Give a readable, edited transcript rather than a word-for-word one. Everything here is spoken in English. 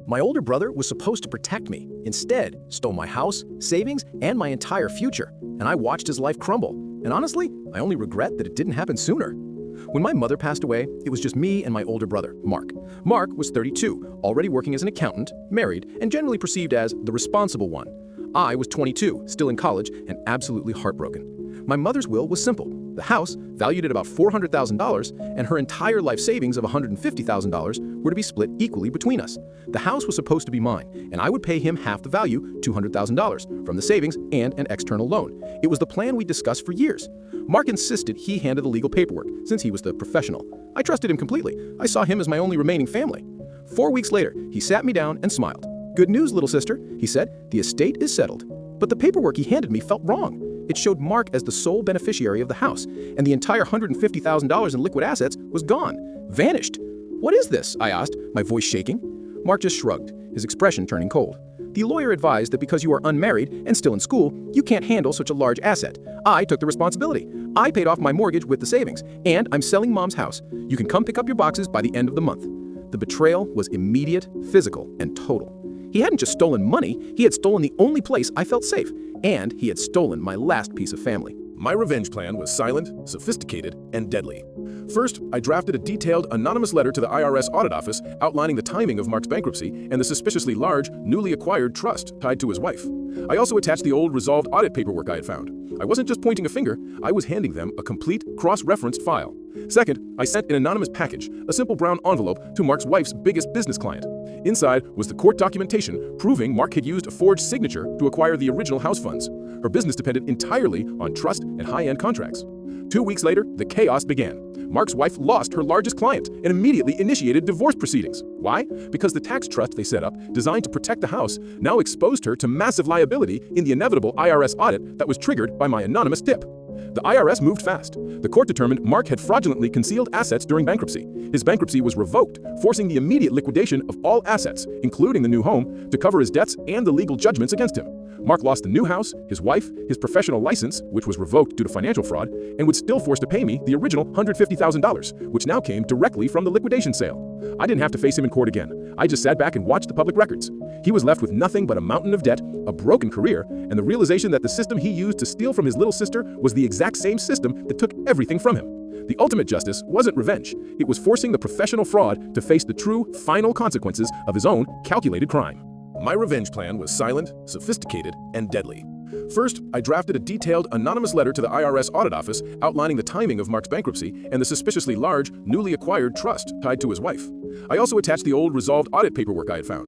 My older brother was supposed to protect me, instead stole my house, savings, and my entire future, and I watched his life crumble. And honestly, I only regret that it didn't happen sooner. When my mother passed away, it was just me and my older brother, Mark. Mark was 32, already working as an accountant, married, and generally perceived as the responsible one. I was 22, still in college, and absolutely heartbroken. My mother's will was simple. The house, valued at about $400,000, and her entire life savings of $150,000 were to be split equally between us. The house was supposed to be mine, and I would pay him half the value, $200,000, from the savings and an external loan. It was the plan we discussed for years. Mark insisted he handle the legal paperwork, since he was the professional. I trusted him completely. I saw him as my only remaining family. 4 weeks later, he sat me down and smiled. "Good news, little sister," he said. "The estate is settled." But the paperwork he handed me felt wrong. It showed Mark as the sole beneficiary of the house, and the entire $150,000 in liquid assets was gone, vanished. "What is this?" I asked, my voice shaking. Mark just shrugged, his expression turning cold. "The lawyer advised that because you are unmarried and still in school, you can't handle such a large asset. I took the responsibility. I paid off my mortgage with the savings, and I'm selling Mom's house. You can come pick up your boxes by the end of the month." The betrayal was immediate, physical, and total. He hadn't just stolen money, he had stolen the only place I felt safe, and he had stolen my last piece of family. My revenge plan was silent, sophisticated, and deadly. First, I drafted a detailed, anonymous letter to the IRS audit office outlining the timing of Mark's bankruptcy and the suspiciously large, newly acquired trust tied to his wife. I also attached the old resolved audit paperwork I had found. I wasn't just pointing a finger, I was handing them a complete, cross-referenced file. Second, I sent an anonymous package, a simple brown envelope, to Mark's wife's biggest business client. Inside was the court documentation proving Mark had used a forged signature to acquire the original house funds. Her business depended entirely on trust and high-end contracts. 2 weeks later, the chaos began. Mark's wife lost her largest client and immediately initiated divorce proceedings. Why? Because the tax trust they set up, designed to protect the house, now exposed her to massive liability in the inevitable IRS audit that was triggered by my anonymous tip. The IRS moved fast. The court determined Mark had fraudulently concealed assets during bankruptcy. His bankruptcy was revoked, forcing the immediate liquidation of all assets, including the new home, to cover his debts and the legal judgments against him. Mark lost the new house, his wife, his professional license, which was revoked due to financial fraud, and was still forced to pay me the original $150,000, which now came directly from the liquidation sale. I didn't have to face him in court again. I just sat back and watched the public records. He was left with nothing but a mountain of debt, a broken career, and the realization that the system he used to steal from his little sister was the exact same system that took everything from him. The ultimate justice wasn't revenge. It was forcing the professional fraud to face the true, final consequences of his own calculated crime. My revenge plan was silent, sophisticated, and deadly. First, I drafted a detailed, anonymous letter to the IRS audit office outlining the timing of Mark's bankruptcy and the suspiciously large, newly acquired trust tied to his wife. I also attached the old resolved audit paperwork I had found.